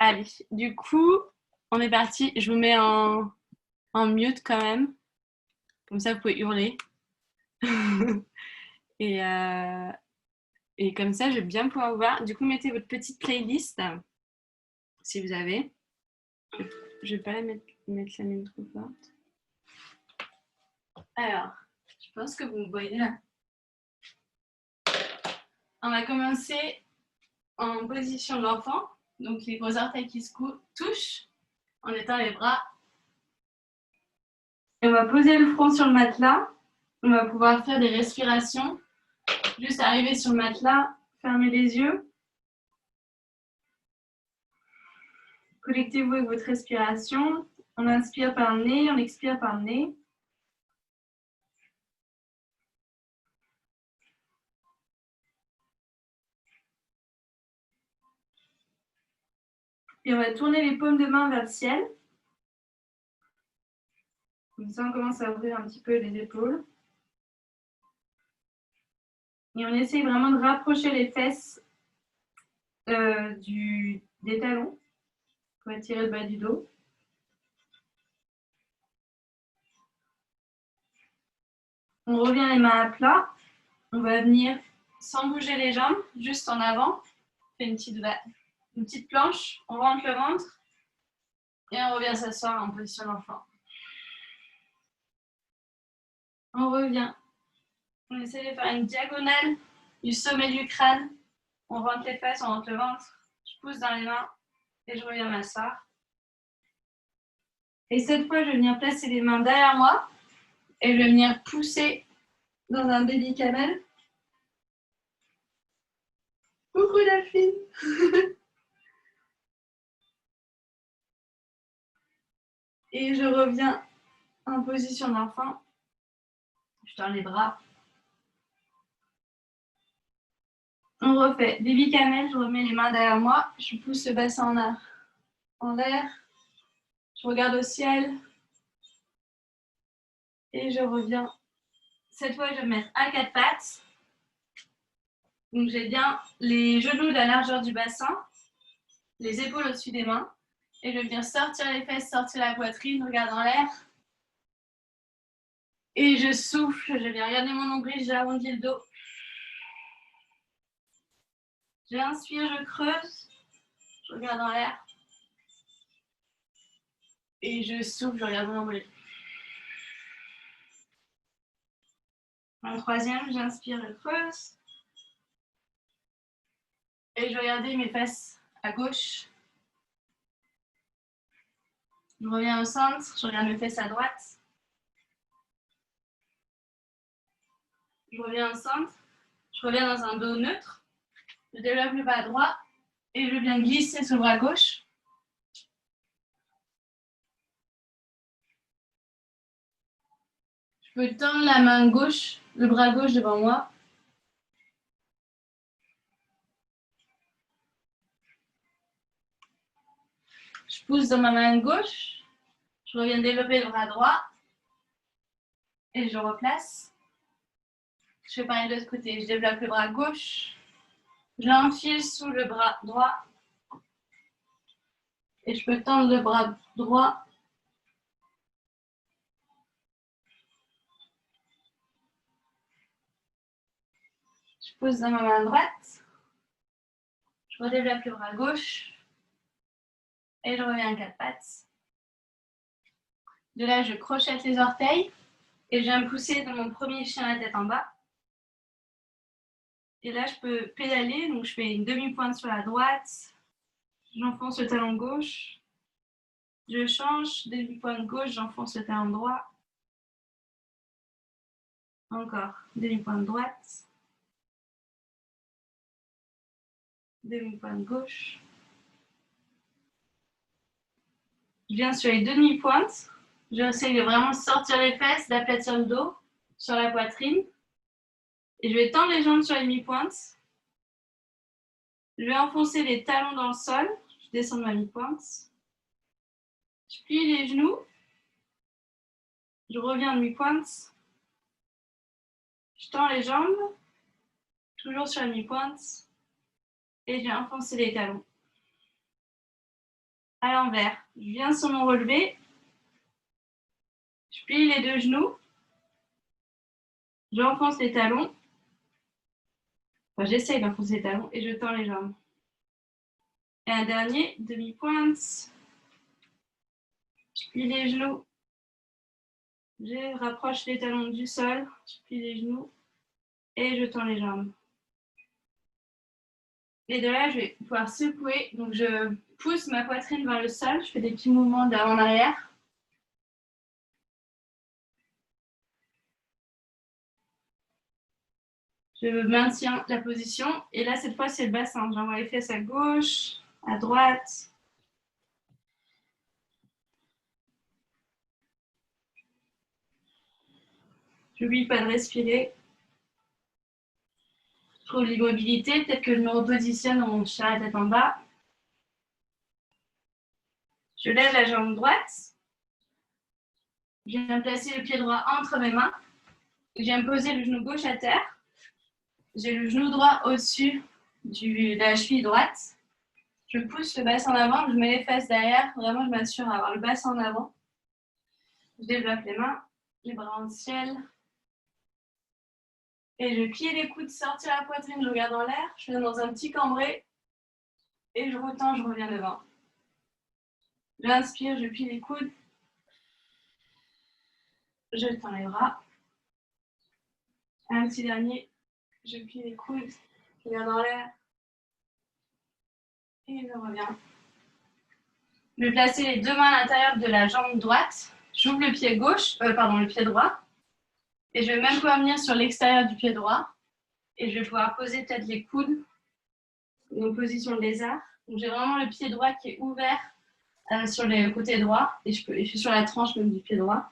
Allez, du coup, on est parti. Je vous mets en mute quand même. Comme ça, vous pouvez hurler. et, euh, et comme ça, je vais bien pouvoir vous voir. Du coup, mettez votre petite playlist, si vous avez. Je vais pas mettre la mienne trop forte. Alors, je pense que vous me voyez là. On va commencer en position d'enfant. Donc, les gros orteils qui se touchent en étant les bras. Et on va poser le front sur le matelas. On va pouvoir faire des respirations. Juste arriver sur le matelas, fermez les yeux. Connectez-vous avec votre respiration. On inspire par le nez, on expire par le nez. Et on va tourner les paumes de main vers le ciel. Comme ça, on commence à ouvrir un petit peu les épaules. Et on essaye vraiment de rapprocher les fesses des talons. On va tirer le bas du dos. On revient les mains à plat. On va venir sans bouger les jambes, juste en avant. On fait une petite planche. On rentre le ventre. Et on revient s'asseoir en position d'enfant. On revient. On essaie de faire une diagonale du sommet du crâne. On rentre les fesses, on rentre le ventre. Je pousse dans les mains et je reviens m'asseoir. Et cette fois, je vais venir placer les mains derrière moi et je vais venir pousser dans un baby camel. Coucou Delphine. Et je reviens en position d'enfant. Je tends les bras. On refait baby camel, je remets les mains derrière moi. Je pousse le bassin en l'air. Je regarde au ciel. Et je reviens. Cette fois, je vais me mettre à quatre pattes. Donc, j'ai bien les genoux de la largeur du bassin, les épaules au-dessus des mains. Et je vais venir sortir les fesses, sortir la poitrine, regarde en l'air. Et je souffle, je viens regarder mon nombril, j'arrondis le dos. J'inspire, je creuse, je regarde en l'air. Et je souffle, je regarde mon nombril. En troisième, j'inspire, je creuse. Et je vais regarder mes fesses à gauche. Je reviens au centre, je regarde mes fesses à droite. Je reviens au centre, je reviens dans un dos neutre. Je développe le bas droit et je viens glisser sur le bras gauche. Je peux tendre la main gauche, le bras gauche devant moi. Je pousse dans ma main gauche. Je reviens développer le bras droit. Et je replace. Je fais pareil de l'autre côté. Je développe le bras gauche. Je l'enfile sous le bras droit. Et je peux tendre le bras droit. Je pose dans ma main droite. Je redéveloppe le bras gauche. Et je reviens à quatre pattes. De là, je crochette les orteils. Et je viens me pousser dans mon premier chien à la tête en bas. Et là, je peux pédaler. Donc, je fais une demi-pointe sur la droite. J'enfonce le talon gauche. Je change. Demi-pointe gauche, j'enfonce le talon droit. Encore. Demi-pointe droite. Demi-pointe gauche. Je viens sur les demi-pointes. J'essaie de vraiment sortir les fesses, d'aplatir le dos sur la poitrine. Et je vais tendre les jambes sur les mi-pointes. Je vais enfoncer les talons dans le sol. Je descends de ma mi-pointe. Je plie les genoux. Je reviens de mi-pointe. Je tends les jambes. Toujours sur la mi-pointe. Et je vais enfoncer les talons. à l'envers. Je viens sur mon relevé. Je plie les deux genoux. J'enfonce les talons. Enfin, j'essaye d'enfoncer les talons et je tends les jambes. Et un dernier, demi-pointe. Je plie les genoux. Je rapproche les talons du sol. Je plie les genoux et je tends les jambes. Et de là, je vais pouvoir secouer. Donc, je pousse ma poitrine vers le sol. Je fais des petits mouvements d'avant en arrière. Je maintiens la position. Et là, cette fois, c'est le bassin. J'envoie les fesses à gauche, à droite. J'oublie pas de respirer. Je trouve l'immobilité. Peut-être que je me repositionne en chat à tête en bas. Je lève la jambe droite. Je viens placer le pied droit entre mes mains. Je viens poser le genou gauche à terre. J'ai le genou droit au-dessus de la cheville droite. Je pousse le bassin en avant, je mets les fesses derrière. Vraiment, je m'assure d'avoir le bassin en avant. Je développe les mains, les bras en ciel. Et je plie les coudes, sortir la poitrine, je regarde en l'air. Je viens dans un petit cambré. Et je retends, je reviens devant. J'inspire, je plie les coudes. Je tends les bras. Un petit dernier. Je plie les coudes, je regarde en l'air. Et je reviens. Je vais placer les deux mains à l'intérieur de la jambe droite. J'ouvre le pied gauche, le pied droit. Et je vais même pouvoir venir sur l'extérieur du pied droit. Et je vais pouvoir poser peut-être les coudes en position de lézard. Donc j'ai vraiment le pied droit qui est ouvert sur le côté droit. Et je suis sur la tranche même du pied droit.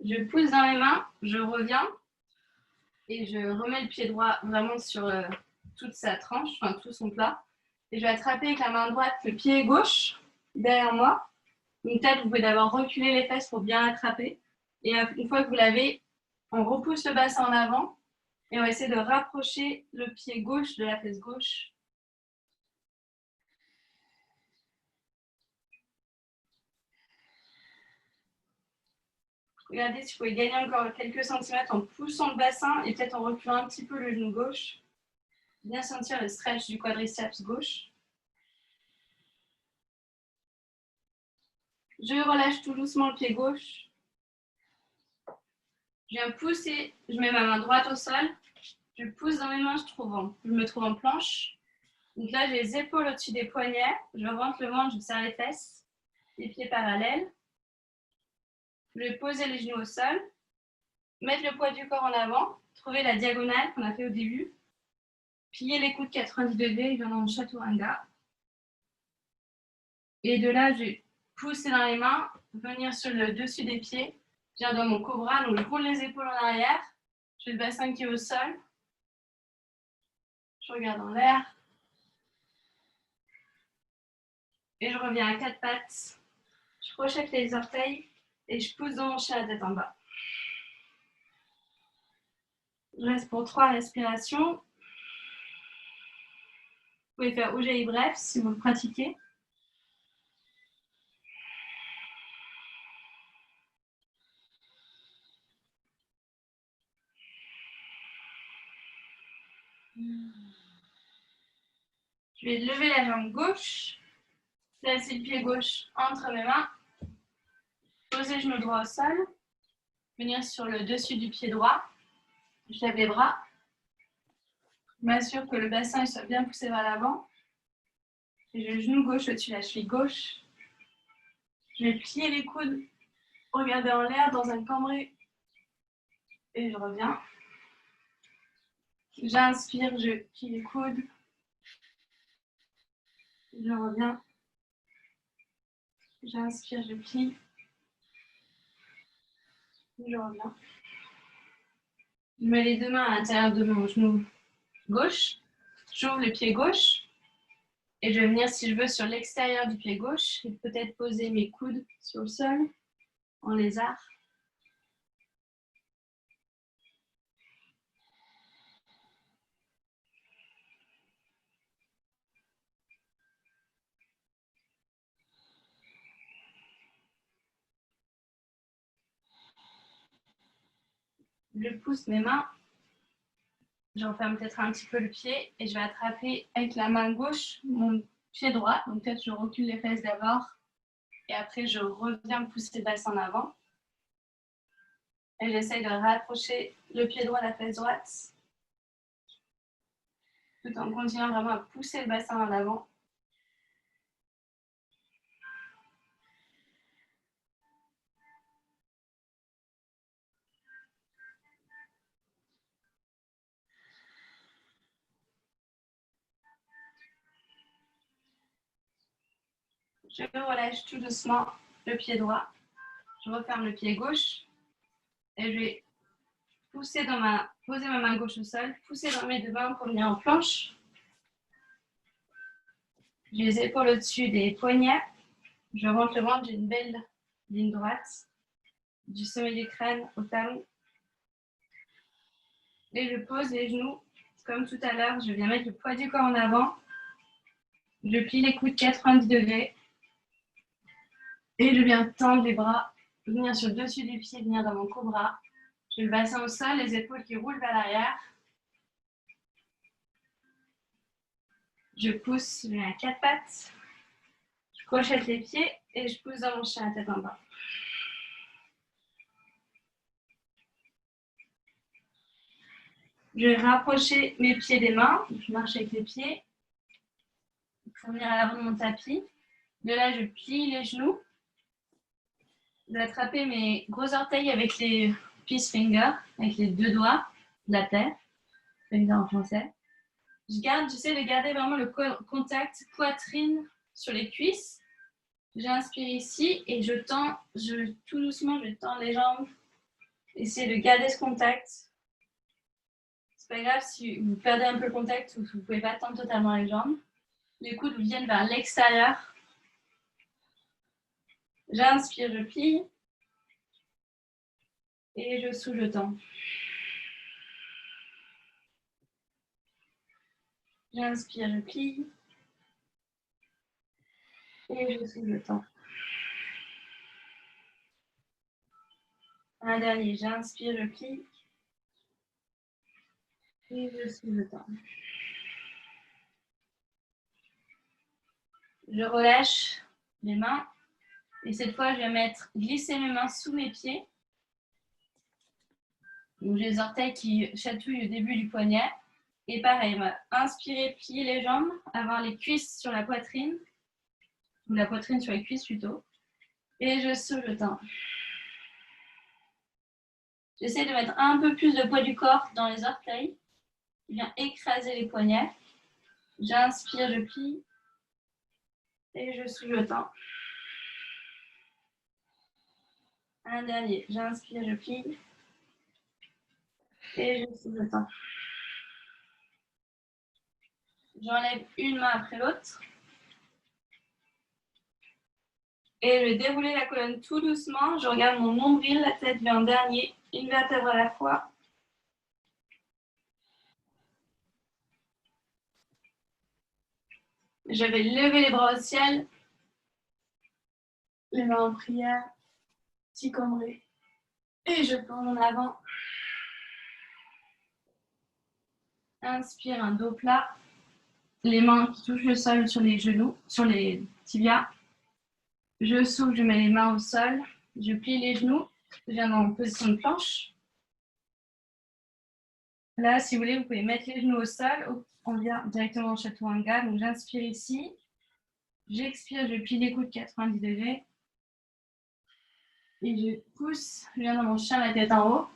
Je pousse dans les mains, je reviens. Et je remets le pied droit vraiment sur toute sa tranche, enfin tout son plat. Et je vais attraper avec la main droite le pied gauche derrière moi. Une tête, vous pouvez d'abord reculer les fesses pour bien attraper. Et une fois que vous l'avez, on repousse le bassin en avant et on va essayer de rapprocher le pied gauche de la fesse gauche. Regardez si vous pouvez gagner encore quelques centimètres en poussant le bassin et peut-être en reculant un petit peu le genou gauche. Bien sentir le stretch du quadriceps gauche. Je relâche tout doucement le pied gauche. Je viens pousser, je mets ma main droite au sol. Je pousse dans mes mains, je me trouve en planche. Donc là, j'ai les épaules au-dessus des poignets. Je rentre le ventre, je serre les fesses. Les pieds parallèles. Je vais poser les genoux au sol. Mettre le poids du corps en avant. Trouver la diagonale qu'on a fait au début. Plier les coudes 90 degrés, je viens dans le chaturanga. Et de là, je vais pousser dans les mains, venir sur le dessus des pieds. Je viens dans mon cobra, donc je roule les épaules en arrière. J'ai le bassin qui est au sol. Je regarde en l'air. Et je reviens à quatre pattes. Je crochette les orteils et je pousse dans mon chien la tête en bas. Je reste pour 3 respirations. Vous pouvez faire Ujjayi bref si vous le pratiquez. Je vais lever la jambe gauche, placer le pied gauche entre mes mains, poser le genou droit au sol, venir sur le dessus du pied droit, je lève les bras, je m'assure que le bassin soit bien poussé vers l'avant, j'ai le genou gauche au-dessus de la cheville gauche, je vais plier les coudes, regarder en l'air dans un cambré et je reviens. J'inspire, je plie les coudes, je reviens. J'inspire, je plie. Je reviens. Je mets les deux mains à l'intérieur de mon genou gauche. J'ouvre le pied gauche. Et je vais venir, si je veux, sur l'extérieur du pied gauche. Et peut-être poser mes coudes sur le sol, en lézard. Je pousse mes mains. Je referme peut-être un petit peu le pied et je vais attraper avec la main gauche mon pied droit. Donc peut-être je recule les fesses d'abord et après je reviens pousser le bassin en avant. Et j'essaye de rapprocher le pied droit de la fesse droite tout en continuant vraiment à pousser le bassin en avant. Je relâche tout doucement le pied droit. Je referme le pied gauche et je vais poser ma main gauche au sol, pousser dans mes deux mains pour venir en planche. J'ai les épaules au-dessus des poignets. Je rentre le ventre, j'ai une belle ligne droite du sommet du crâne au talon. Et je pose les genoux comme tout à l'heure. Je viens mettre le poids du corps en avant. Je plie les coudes 90 degrés. Et je viens tendre les bras, venir sur le dessus des pieds, venir dans mon cobra. J'ai le bassin au sol, les épaules qui roulent vers l'arrière. Je pousse, je viens à quatre pattes. Je crochette les pieds et je pousse dans mon chien à tête en bas. Je vais rapprocher mes pieds des mains. Je marche avec les pieds pour venir à l'avant de mon tapis. De là, je plie les genoux. Je vais attraper mes gros orteils avec les peace fingers, avec les deux doigts de la terre, en français. J'essaie de garder vraiment le contact poitrine sur les cuisses. J'inspire ici et tout doucement, je tends les jambes. Essayez de garder ce contact. C'est pas grave si vous perdez un peu le contact ou si vous ne pouvez pas tendre totalement les jambes. Les coudes viennent vers l'extérieur. J'inspire, je plie. Et je souffle, je tends. J'inspire, je plie. Et je souffle, je tends. Un dernier, j'inspire, je plie. Et je souffle, je tends. Je relâche les mains. Et cette fois, je vais glisser mes mains sous mes pieds. Donc, j'ai les orteils qui chatouillent au début du poignet. Et pareil, inspirer, plier les jambes, avoir les cuisses sur la poitrine. Ou la poitrine sur les cuisses plutôt. Et je souffle, je tends. J'essaie de mettre un peu plus de poids du corps dans les orteils. Je viens écraser les poignets. J'inspire, je plie. Et je souffle, je tends. Un dernier. J'inspire, je plie. Et je souffle, je tends. J'enlève une main après l'autre. Et je vais dérouler la colonne tout doucement. Je regarde mon nombril, la tête vient en dernier, une vertèbre à la fois. Je vais lever les bras au ciel. Les mains en prière. Petit cambré. Et je plonge en avant. Inspire, un dos plat. Les mains qui touchent le sol sur les genoux, sur les tibias. Je souffle, je mets les mains au sol. Je plie les genoux. Je viens en position de planche. Là, si vous voulez, vous pouvez mettre les genoux au sol. On vient directement en chaturanga. Donc, j'inspire ici. J'expire, je plie les coudes 90 degrés. Et je pousse, je viens dans mon chien, la tête en haut.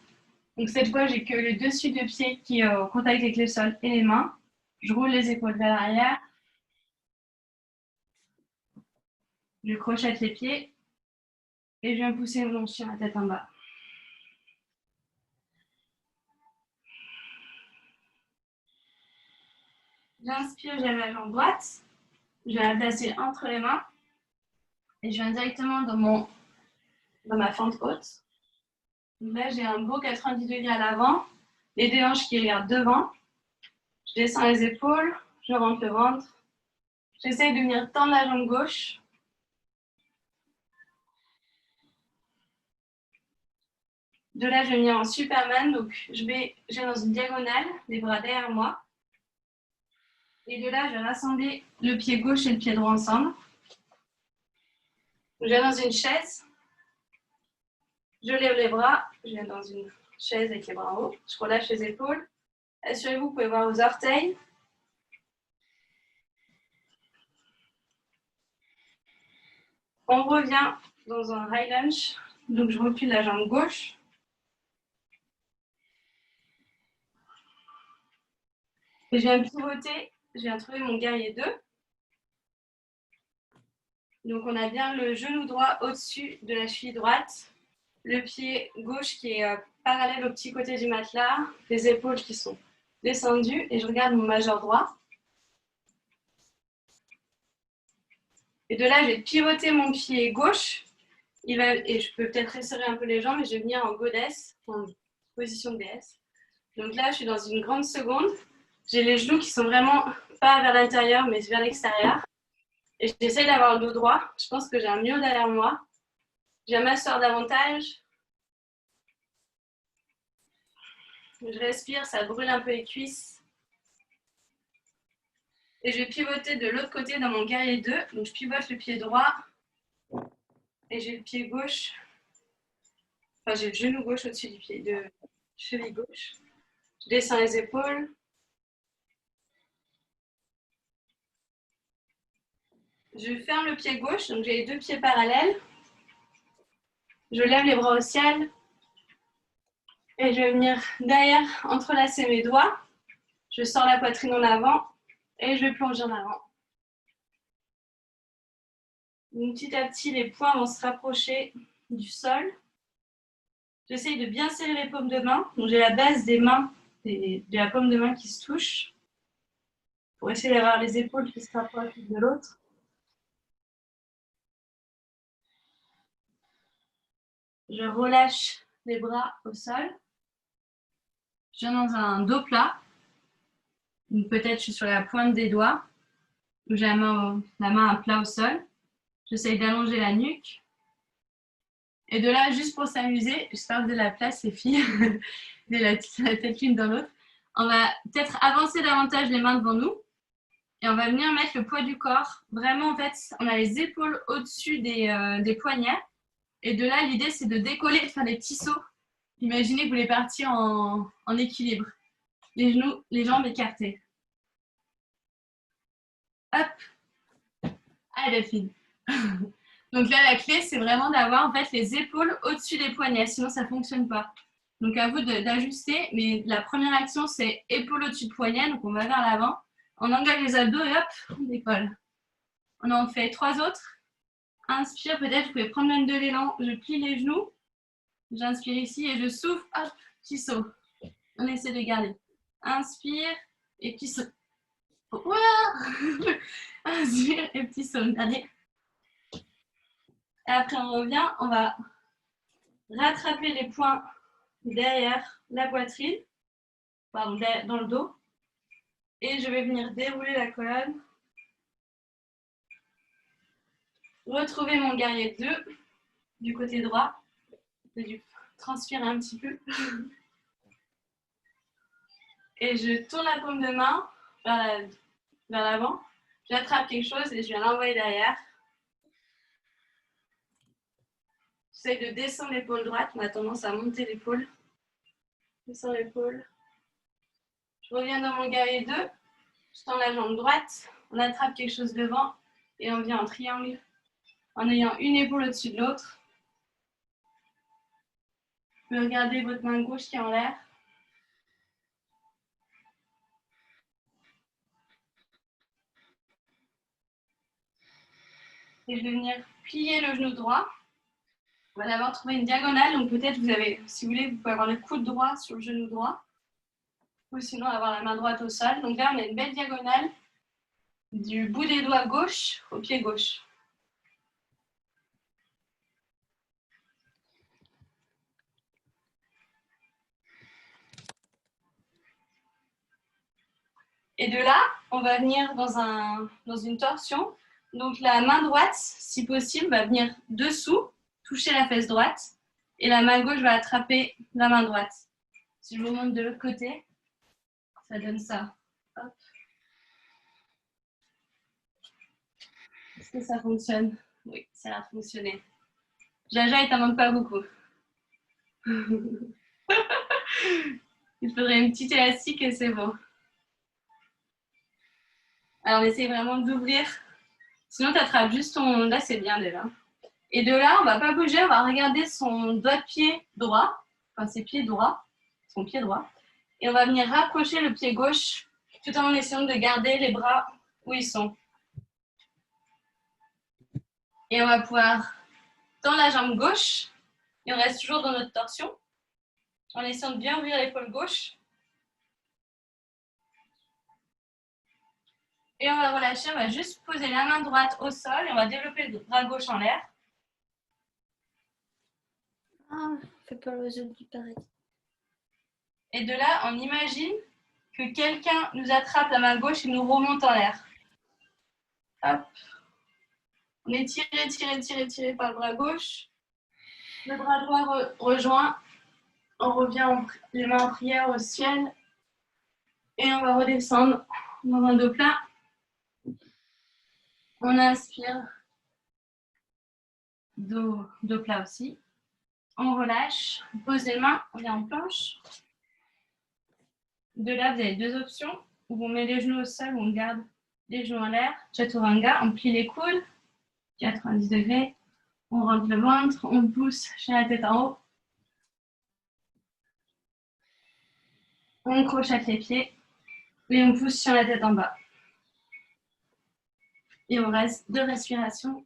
Donc, cette fois, j'ai que le dessus de pied qui est en contact avec le sol et les mains. Je roule les épaules vers l'arrière. Je crochette les pieds. Et je viens pousser mon chien, la tête en bas. J'inspire, j'ai la jambe droite. Je vais la placer entre les mains. Et je viens directement dans ma fente haute. Donc là, j'ai un beau 90 degrés à l'avant. Les deux hanches qui regardent devant. Je descends les épaules. Je rentre le ventre. J'essaye de venir tendre la jambe gauche. De là, je vais venir en Superman. Donc, je vais dans une diagonale, les bras derrière moi. Et de là, je vais rassembler le pied gauche et le pied droit ensemble. Je viens dans une chaise. Je lève les bras. Je viens dans une chaise avec les bras en haut. Je relâche les épaules. Assurez-vous, vous pouvez voir vos orteils. On revient dans un high lunge. Donc, je replie la jambe gauche. Et je viens pivoter. Je viens trouver mon guerrier 2. Donc, on a bien le genou droit au-dessus de la cheville droite. Le pied gauche qui est parallèle au petit côté du matelas. Les épaules qui sont descendues. Et je regarde mon majeur droit. Et de là, je vais pivoter mon pied gauche. Et je peux peut-être resserrer un peu les jambes, mais je vais venir en goddess, en position de déesse. Donc là, je suis dans une grande seconde. J'ai les genoux qui sont vraiment pas vers l'intérieur, mais vers l'extérieur. Et j'essaie d'avoir le dos droit. Je pense que j'ai un mur derrière moi. Je vais m'asseoir davantage. Je respire, ça brûle un peu les cuisses. Et je vais pivoter de l'autre côté dans mon guerrier 2. Donc je pivote le pied droit. Et j'ai le pied gauche. Enfin, j'ai le genou gauche au-dessus du pied de cheville gauche. Je descends les épaules. Je ferme le pied gauche, donc j'ai les deux pieds parallèles. Je lève les bras au ciel. Et je vais venir derrière entrelacer mes doigts. Je sors la poitrine en avant et je vais plonger en avant. Donc, petit à petit, les poings vont se rapprocher du sol. J'essaye de bien serrer les paumes de main. Donc, j'ai la base des mains, de la paume de main qui se touche pour essayer d'avoir les épaules qui se rapprochent l'une de l'autre. Je relâche les bras au sol. Je viens dans un dos plat. Peut-être je suis sur la pointe des doigts. J'ai la main à plat au sol. J'essaye d'allonger la nuque. Et de là, juste pour s'amuser, je parle de la place, les filles, de la tête l'une dans l'autre. On va peut-être avancer davantage les mains devant nous. Et on va venir mettre le poids du corps. Vraiment, en fait, on a les épaules au-dessus des poignets. Et de là, l'idée, c'est de décoller, de faire des petits sauts. Imaginez que vous voulez partir en équilibre. Les genoux, les jambes écartées. Hop. Allez, Delphine. Donc là, la clé, c'est vraiment d'avoir en fait les épaules au-dessus des poignets, sinon ça ne fonctionne pas. Donc à vous d'ajuster, mais la première action, c'est épaules au-dessus de poignets, donc on va vers l'avant. On engage les abdos et hop, on décolle. On en fait 3 autres. Inspire, peut-être vous pouvez prendre même de l'élan. Je plie les genoux. J'inspire ici et je souffle. Hop, petit saut. On essaie de garder. Inspire et petit saut. Inspire et petit saut. Allez. Et après, on revient. On va rattraper les poings derrière la poitrine. Pardon, dans le dos. Et je vais venir dérouler la colonne. Retrouver mon guerrier 2 du côté droit. J'ai dû transpirer un petit peu. Et je tourne la paume de main vers l'avant. J'attrape quelque chose et je viens l'envoyer derrière. J'essaie de descendre l'épaule droite. On a tendance à monter l'épaule. Descends l'épaule. Je reviens dans mon guerrier 2. Je tends la jambe droite. On attrape quelque chose devant et on vient en triangle en ayant une épaule au-dessus de l'autre. Vous pouvez regarder votre main gauche qui est en l'air. Et je vais venir plier le genou droit. On va d'abord trouver une diagonale. Donc peut-être vous avez, si vous voulez, vous pouvez avoir le coude droit sur le genou droit. Ou sinon avoir la main droite au sol. Donc là, on a une belle diagonale du bout des doigts gauche au pied gauche. Et de là, on va venir dans une torsion. Donc la main droite, si possible, va venir dessous, toucher la fesse droite. Et la main gauche va attraper la main droite. Si je vous montre de l'autre côté, ça donne ça. Hop. Est-ce que ça fonctionne? Oui, ça a fonctionné. Jaja, il t'en manque pas beaucoup. Il faudrait une petite élastique et c'est bon. Alors, on essaie vraiment d'ouvrir. Sinon, tu attrapes juste ton... Là, c'est bien déjà. Et de là, on ne va pas bouger. On va regarder son doigt de pied droit. Enfin, ses pieds droits. Son pied droit. Et on va venir rapprocher le pied gauche tout en essayant de garder les bras où ils sont. Et on va pouvoir tendre la jambe gauche. Et on reste toujours dans notre torsion. En essayant de bien ouvrir l'épaule gauche. Et on va relâcher, on va juste poser la main droite au sol et on va développer le bras gauche en l'air. Ah, fais pas l'oiseau du paradis. Et de là, on imagine que quelqu'un nous attrape la main gauche et nous remonte en l'air. Hop. On est tiré par le bras gauche. Le bras droit rejoint. On revient les mains en prière au ciel. Et on va redescendre dans un dos plat. On inspire. Dos plat aussi. On relâche. On pose les mains. On est en planche. De là, vous avez deux options. Où on met les genoux au sol, où on garde les genoux en l'air. Chaturanga, on plie les coudes. 90 degrés. On rentre le ventre. On pousse chez la tête en haut. On crochette les pieds. Et on pousse sur la tête en bas. Et on reste 2 respirations.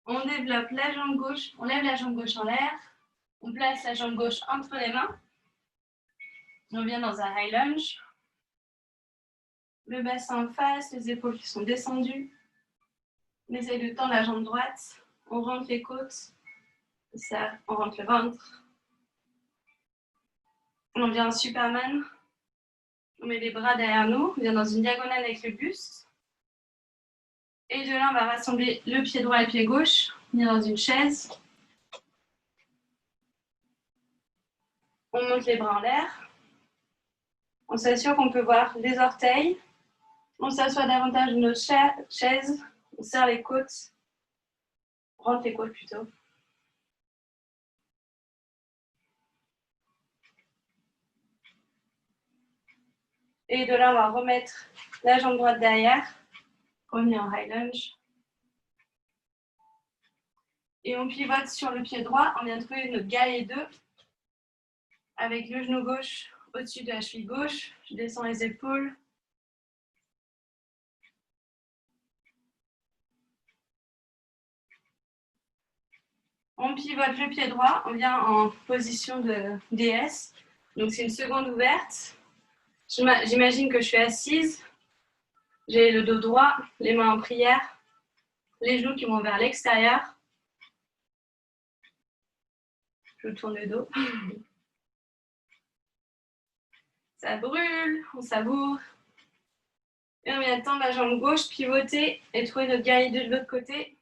On développe la jambe gauche, on lève la jambe gauche en l'air. On place la jambe gauche entre les mains. On vient dans un high lunge. Le bassin en face, les épaules qui sont descendues. On essaye de tendre la jambe droite. On rentre les côtes. On rentre le ventre. On vient en Superman. On met les bras derrière nous. On vient dans une diagonale avec le buste. Et de là, on va rassembler le pied droit et le pied gauche. On vient dans une chaise. On monte les bras en l'air. On s'assure qu'on peut voir les orteils. On s'assoit davantage dans notre chaise. On serre les côtes. On rentre les côtes plutôt. Et de là, on va remettre la jambe droite derrière. Revenir en high lunge. Et on pivote sur le pied droit. On vient trouver notre galet 2. Avec le genou gauche au-dessus de la cheville gauche. Je descends les épaules. On pivote le pied droit. On vient en position de DS. Donc c'est une seconde ouverte. J'imagine que je suis assise. J'ai le dos droit, les mains en prière, les genoux qui vont vers l'extérieur. Je tourne le dos. Ça brûle, on savoure. Et on vient tendre la jambe gauche, pivoter et trouver notre galet de l'autre côté.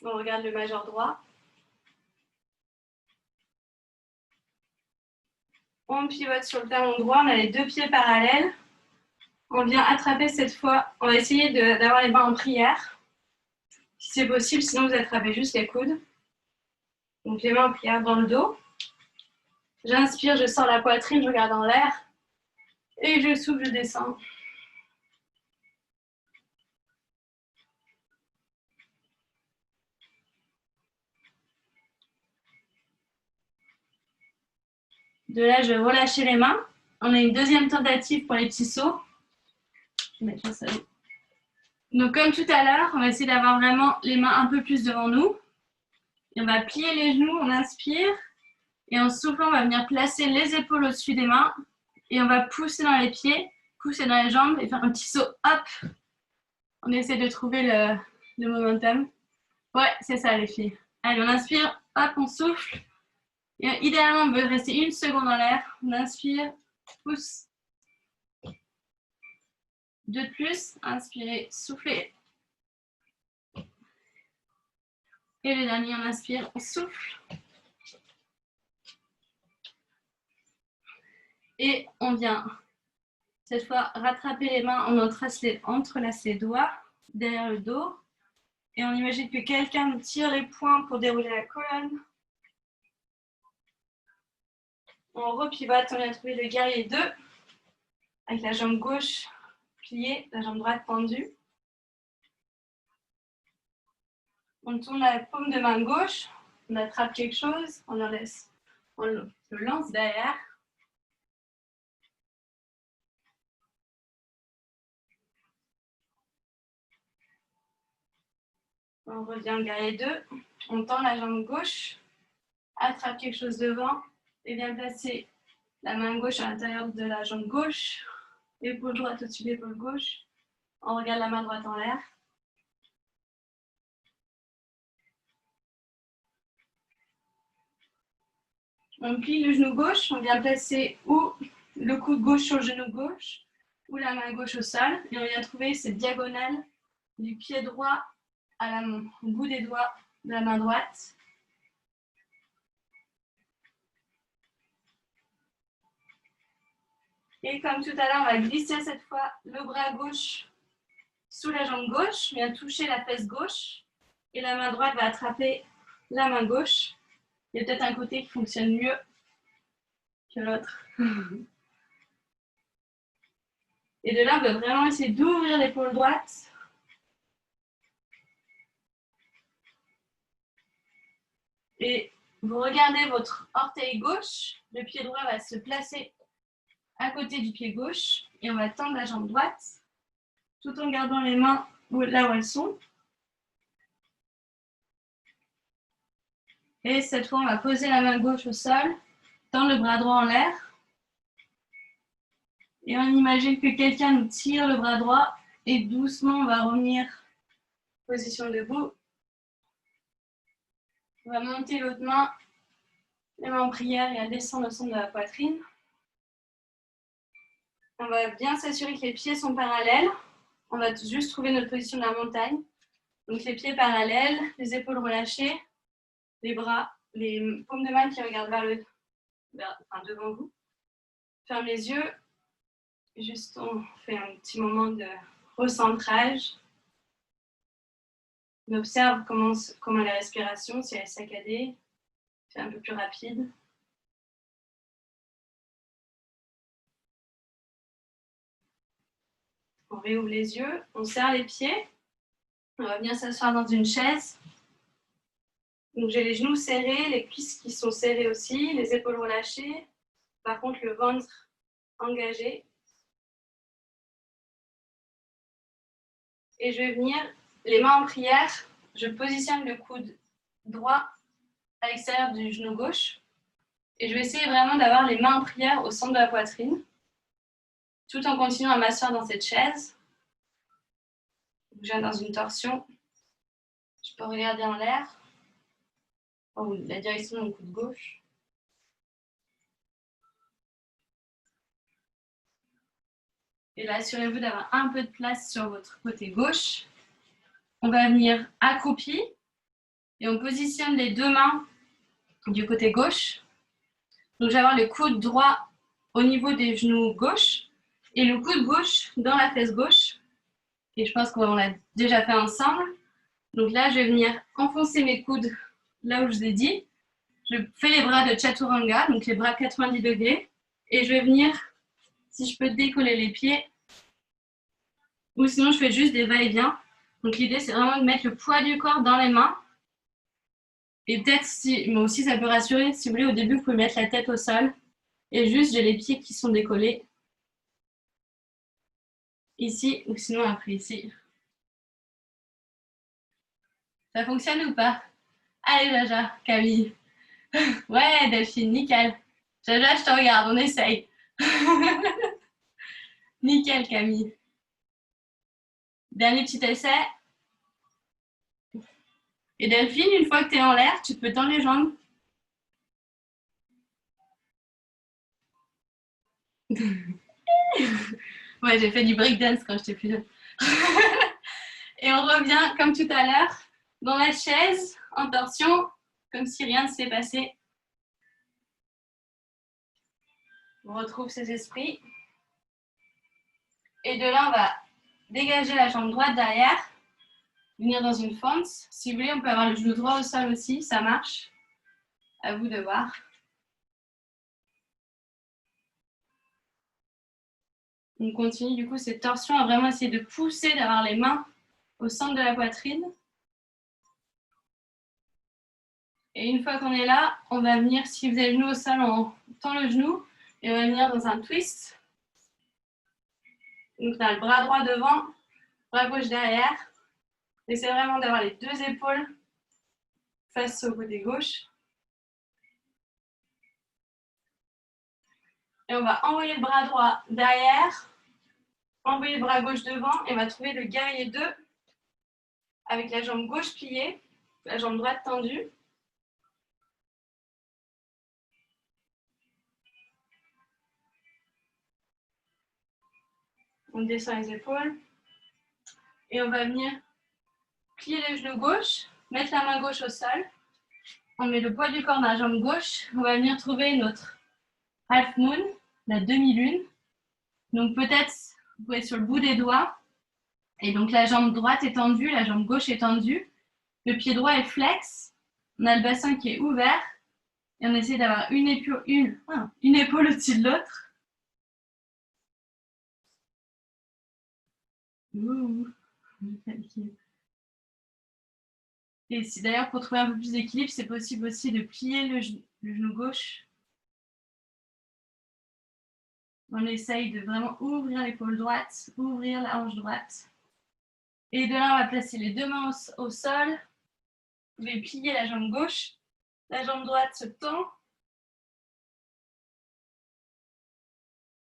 On regarde le majeur droit. On pivote sur le talon droit, on a les deux pieds parallèles. On vient attraper cette fois, on va essayer d'avoir les mains en prière. Si c'est possible, sinon vous attrapez juste les coudes. Donc les mains en prière dans le dos. J'inspire, je sors la poitrine, je regarde en l'air. Et je souffle, je descends. De là, je vais relâcher les mains. On a une deuxième tentative pour les petits sauts. Je vais mettre ça. Donc comme tout à l'heure, on va essayer d'avoir vraiment les mains un peu plus devant nous. Et on va plier les genoux, on inspire. Et en soufflant, on va venir placer les épaules au-dessus des mains. Et on va pousser dans les pieds, pousser dans les jambes et faire un petit saut, hop. On essaie de trouver le momentum. Ouais, c'est ça les filles. Allez, on inspire, hop, on souffle. Et idéalement, on veut rester 1 seconde en l'air. On inspire, pousse. 2 de plus, inspirez, soufflez. Et le dernier, on inspire, on souffle. Et on vient, cette fois, rattraper les mains, on entrelace les doigts derrière le dos. Et on imagine que quelqu'un nous tire les poings pour dérouler la colonne. On repivote, on vient trouver le guerrier 2, avec la jambe gauche pliée, la jambe droite tendue. On tourne la paume de main gauche, on attrape quelque chose, on le lance derrière. On revient au guerrier 2, on tend la jambe gauche, attrape quelque chose devant et vient placer la main gauche à l'intérieur de la jambe gauche, épaule droite au-dessus de l'épaule gauche. On regarde la main droite en l'air. On plie le genou gauche, on vient placer ou le coude gauche sur le genou gauche ou la main gauche au sol et on vient trouver cette diagonale du pied droit au bout des doigts de la main droite. Et comme tout à l'heure, on va glisser cette fois le bras gauche sous la jambe gauche, vient toucher la fesse gauche et la main droite va attraper la main gauche. Il y a peut-être un côté qui fonctionne mieux que l'autre. Et de là, on va vraiment essayer d'ouvrir l'épaule droite. Et vous regardez votre orteil gauche, le pied droit va se placer à côté du pied gauche et on va tendre la jambe droite tout en gardant les mains là où elles sont. Et cette fois, on va poser la main gauche au sol, tendre le bras droit en l'air. Et on imagine que quelqu'un nous tire le bras droit et doucement, on va revenir en position debout. On va monter l'autre main, les mains en prière et à descendre au centre de la poitrine. On va bien s'assurer que les pieds sont parallèles. On va juste trouver notre position de la montagne. Donc les pieds parallèles, les épaules relâchées, les bras, les paumes de main qui regardent devant vous. Ferme les yeux. Juste on fait un petit moment de recentrage. On observe comment la respiration, si elle est saccadée, c'est un peu plus rapide. On réouvre les yeux, on serre les pieds. On va venir s'asseoir dans une chaise. Donc j'ai les genoux serrés, les cuisses qui sont serrées aussi, les épaules relâchées. Par contre, le ventre engagé. Et je vais venir, les mains en prière, je positionne le coude droit à l'extérieur du genou gauche. Et je vais essayer vraiment d'avoir les mains en prière au centre de la poitrine, tout en continuant à m'asseoir dans cette chaise. Je viens dans une torsion. Je peux regarder en l'air, la direction de mon coude gauche. Et là, assurez-vous d'avoir un peu de place sur votre côté gauche. On va venir accroupi et on positionne les deux mains du côté gauche. Donc, je vais avoir le coude droit au niveau des genoux gauche et le coude gauche dans la fesse gauche. Et je pense qu'on l'a déjà fait ensemble. Donc là, je vais venir enfoncer mes coudes là où je vous ai dit. Je fais les bras de Chaturanga, donc les bras 90 degrés. Et je vais venir, si je peux décoller les pieds, ou sinon je fais juste des va-et-vient. Donc l'idée, c'est vraiment de mettre le poids du corps dans les mains. Et peut-être, moi aussi, ça peut rassurer. Si vous voulez, au début, vous pouvez mettre la tête au sol. Et juste, j'ai les pieds qui sont décollés. Ici, ou sinon après ici. Ça fonctionne ou pas? Allez, Jaja, Camille. Ouais, Delphine, nickel. Jaja, je te regarde, on essaye. Nickel, Camille. Dernier petit essai. Et Delphine, une fois que tu es en l'air, tu peux tendre les jambes. Ouais, j'ai fait du breakdance quand j'étais plus jeune. Et on revient, comme tout à l'heure, dans la chaise, en torsion, comme si rien ne s'est passé. On retrouve ses esprits. Et de là, on va dégager la jambe droite derrière, venir dans une fente. Si vous voulez, on peut avoir le genou droit au sol aussi, ça marche. À vous de voir. On continue du coup cette torsion à vraiment essayer de pousser, d'avoir les mains au centre de la poitrine. Et une fois qu'on est là, on va venir, si vous avez le genou au sol, on tend le genou et on va venir dans un twist. Donc on a le bras droit devant, bras gauche derrière. Essayez vraiment d'avoir les deux épaules face au côté gauche. Et on va envoyer le bras droit derrière, envoyer le bras gauche devant et on va trouver le guerrier 2 avec la jambe gauche pliée, la jambe droite tendue. On descend les épaules et on va venir plier les genoux gauche, mettre la main gauche au sol. On met le poids du corps dans la jambe gauche. On va venir trouver notre half moon, la demi-lune. Donc peut-être, vous pouvez être sur le bout des doigts. Et donc la jambe droite est tendue, la jambe gauche est tendue. Le pied droit est flex. On a le bassin qui est ouvert. Et on essaie d'avoir une épaule au-dessus de l'autre. Et d'ailleurs, pour trouver un peu plus d'équilibre, c'est possible aussi de plier le genou gauche. On essaye de vraiment ouvrir l'épaule droite, ouvrir la hanche droite. Et de là, on va placer les deux mains au sol. Vous pouvez plier la jambe gauche. La jambe droite se tend.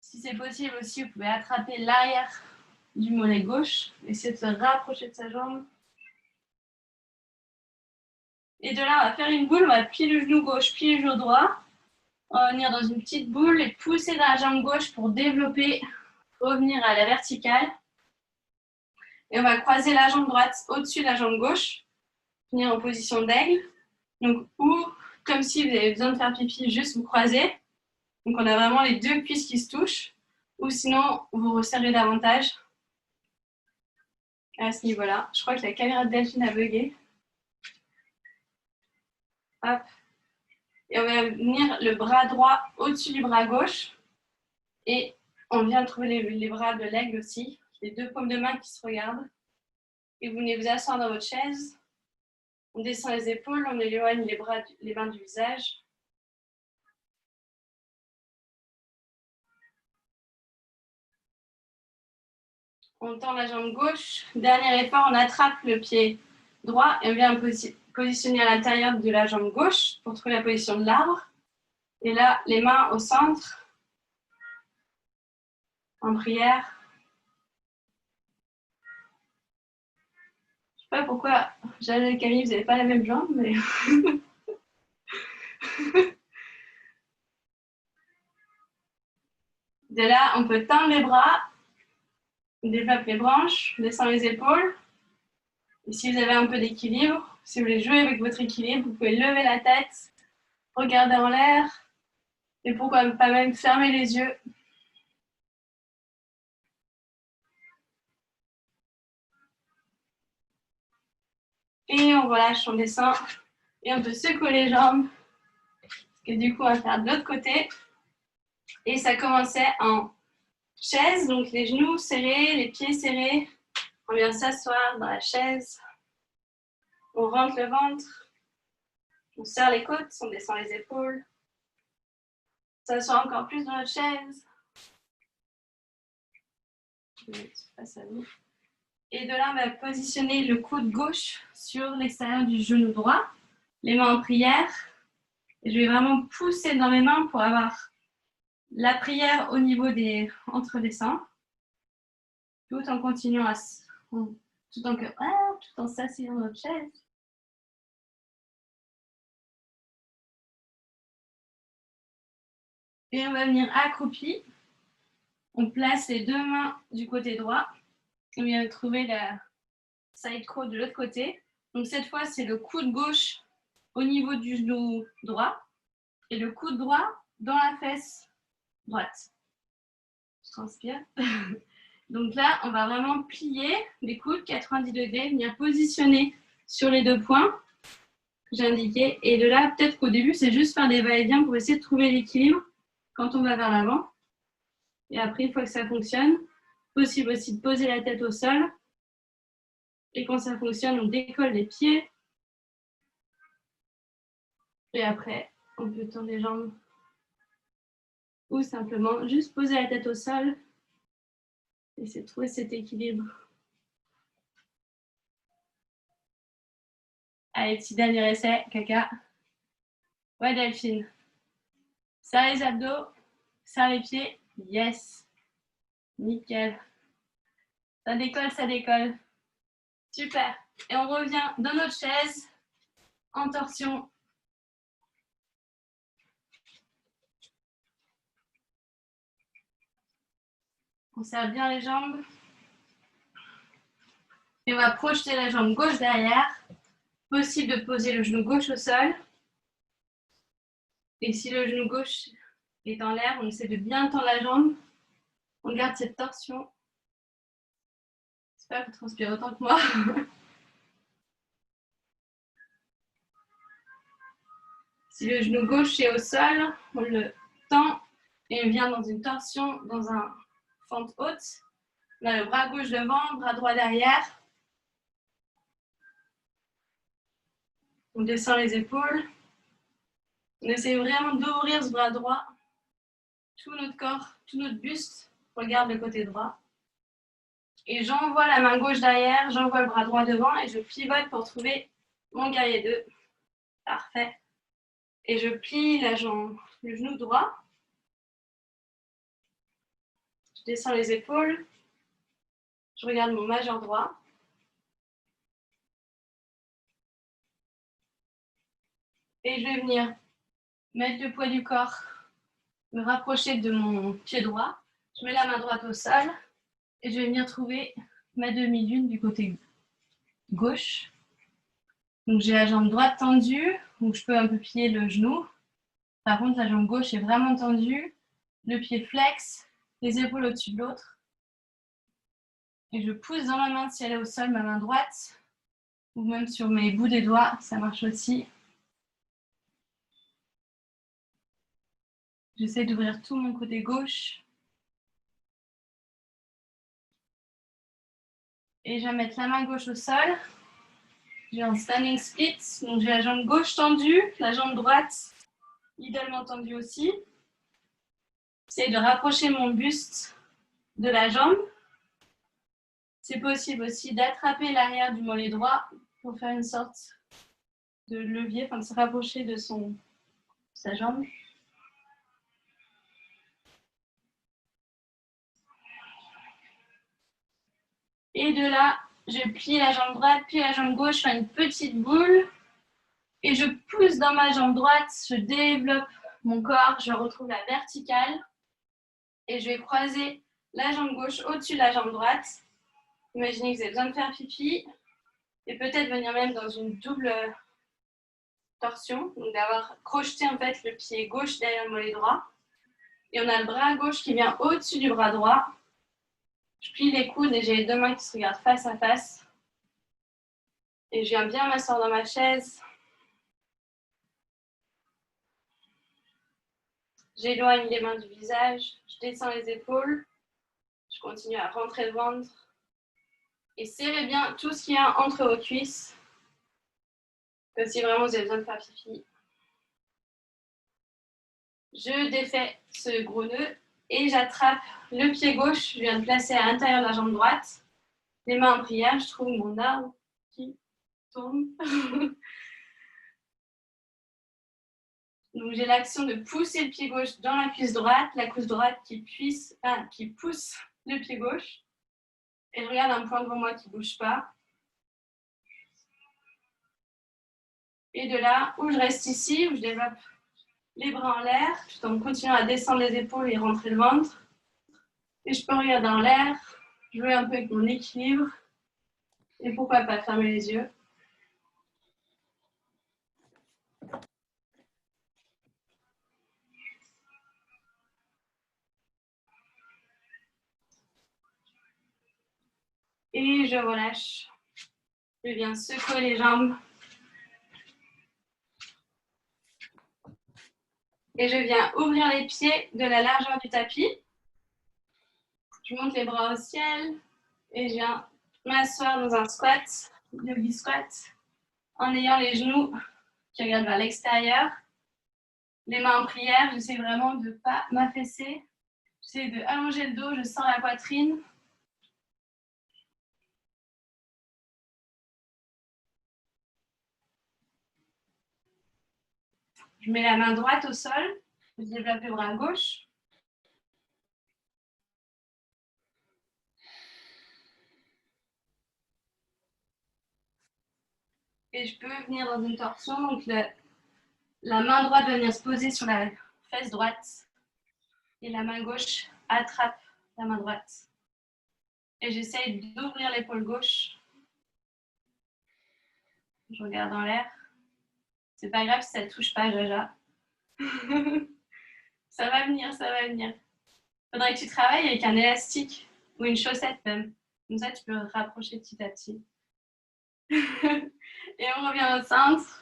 Si c'est possible aussi, vous pouvez attraper l'arrière du mollet gauche. Essayez de se rapprocher de sa jambe. Et de là, on va faire une boule. On va plier le genou gauche, plier le genou droit. On va venir dans une petite boule et pousser dans la jambe gauche pour développer, revenir à la verticale. Et on va croiser la jambe droite au-dessus de la jambe gauche. Venir en position d'aigle. Donc, ou comme si vous avez besoin de faire pipi, juste vous croisez. Donc, on a vraiment les deux cuisses qui se touchent. Ou sinon, vous resserrez davantage à ce niveau-là. Je crois que la caméra de Delphine a bugué. Hop. Et on va venir le bras droit au-dessus du bras gauche. Et on vient trouver les bras de l'aigle aussi. Les deux paumes de main qui se regardent. Et vous venez vous asseoir dans votre chaise. On descend les épaules, on éloigne les mains du visage. On tend la jambe gauche. Dernier effort, on attrape le pied droit et on vient positionner à l'intérieur de la jambe gauche pour trouver la position de l'arbre. Et là, les mains au centre, en prière. Je ne sais pas pourquoi Jeanne et Camille, vous n'avez pas la même jambe, mais... De là, on peut tendre les bras, on développe les branches, on descend les épaules. Et si vous avez un peu d'équilibre, si vous voulez jouer avec votre équilibre, vous pouvez lever la tête, regarder en l'air, et pourquoi pas même fermer les yeux. Et on relâche, on descend, et on peut secouer les jambes. Et du coup, on va faire de l'autre côté. Et ça commençait en chaise, donc les genoux serrés, les pieds serrés. On vient s'asseoir dans la chaise. On rentre le ventre. On serre les côtes, on descend les épaules. On s'assoit encore plus dans notre chaise. Je vais mettre face à nous. Et de là, on va positionner le coude gauche sur l'extérieur du genou droit. Les mains en prière. Et je vais vraiment pousser dans mes mains pour avoir la prière au niveau entre les seins. Tout en continuant tout en s'asseyant dans notre chaise. Et on va venir accroupi. On place les deux mains du côté droit. On vient trouver la side crow de l'autre côté. Donc cette fois, c'est le coude gauche au niveau du genou droit et le coude droit dans la fesse droite. Je transpire. Donc là, on va vraiment plier les coudes 90 degrés, venir positionner sur les deux points que j'ai indiqués. Et de là, peut-être qu'au début, c'est juste faire des va-et-vient pour essayer de trouver l'équilibre quand on va vers l'avant. Et après, une fois que ça fonctionne, possible aussi de poser la tête au sol. Et quand ça fonctionne, on décolle les pieds. Et après, on peut tendre les jambes ou simplement juste poser la tête au sol. Essayer de trouver cet équilibre. Allez, petit dernier essai, caca. Ouais, Delphine. Serre les abdos, serre les pieds. Yes. Nickel. Ça décolle, ça décolle. Super. Et on revient dans notre chaise en torsion. On serre bien les jambes. Et on va projeter la jambe gauche derrière. Possible de poser le genou gauche au sol. Et si le genou gauche est en l'air, on essaie de bien tendre la jambe. On garde cette torsion. J'espère que vous transpirez autant que moi. Si le genou gauche est au sol, on le tend et on vient dans une torsion, dans un fente haute. On a le bras gauche devant, bras droit derrière. On descend les épaules. On essaie vraiment d'ouvrir ce bras droit. Tout notre corps, tout notre buste regarde le côté droit. Et j'envoie la main gauche derrière, j'envoie le bras droit devant et je pivote pour trouver mon guerrier 2. Parfait. Et je plie la jambe, le genou droit. Je descends les épaules. Je regarde mon majeur droit. Et je vais venir mettre le poids du corps, me rapprocher de mon pied droit. Je mets la main droite au sol et je vais venir trouver ma demi-lune du côté gauche. Donc j'ai la jambe droite tendue, donc je peux un peu plier le genou. Par contre, la jambe gauche est vraiment tendue, le pied flex, les épaules au-dessus de l'autre. Et je pousse dans ma main si elle est au sol, ma main droite, ou même sur mes bouts des doigts, ça marche aussi. J'essaie d'ouvrir tout mon côté gauche. Et je vais mettre la main gauche au sol. J'ai un standing split, donc j'ai la jambe gauche tendue, la jambe droite idéalement tendue aussi. J'essaie de rapprocher mon buste de la jambe. C'est possible aussi d'attraper l'arrière du mollet droit pour faire une sorte de levier, enfin de se rapprocher de sa jambe. Et de là, je plie la jambe droite, puis la jambe gauche, je fais une petite boule. Et je pousse dans ma jambe droite, je développe mon corps, je retrouve la verticale. Et je vais croiser la jambe gauche au-dessus de la jambe droite. Imaginez que vous avez besoin de faire pipi. Et peut-être venir même dans une double torsion. Donc d'avoir crocheté en fait le pied gauche derrière le mollet droit. Et on a le bras gauche qui vient au-dessus du bras droit. Je plie les coudes et j'ai les deux mains qui se regardent face à face. Et je viens bien m'asseoir dans ma chaise. J'éloigne les mains du visage. Je descends les épaules. Je continue à rentrer le ventre. Et serrez bien tout ce qu'il y a entre vos cuisses. Comme si vraiment vous avez besoin de faire pipi. Je défais ce gros nœud et j'attrape le pied gauche. Je viens de placer à l'intérieur de la jambe droite. Les mains en prière, je trouve mon arbre qui tombe. Donc j'ai l'action de pousser le pied gauche dans la cuisse droite, la cuisse droite qui pousse le pied gauche. Et je regarde un point devant moi qui ne bouge pas. Et de là, où je reste ici, où je développe les bras en l'air, tout en continuant à descendre les épaules et rentrer le ventre. Et je peux regarder en l'air, jouer un peu avec mon équilibre. Et pourquoi pas fermer les yeux. Et je relâche. Je viens secouer les jambes. Et je viens ouvrir les pieds de la largeur du tapis. Je monte les bras au ciel et je viens m'asseoir dans un squat, yogi squat, en ayant les genoux qui regardent vers l'extérieur, les mains en prière. J'essaie vraiment de ne pas m'affaisser. J'essaie de allonger le dos, je sens la poitrine. Je mets la main droite au sol, je développe le bras gauche. Et je peux venir dans une torsion, donc la main droite va venir se poser sur la fesse droite et la main gauche attrape la main droite. Et j'essaye d'ouvrir l'épaule gauche. Je regarde en l'air. C'est pas grave si ça ne touche pas, Jaja. Ça va venir, ça va venir. Il faudrait que tu travailles avec un élastique ou une chaussette même. Comme ça, tu peux rapprocher petit à petit. Et on revient au centre.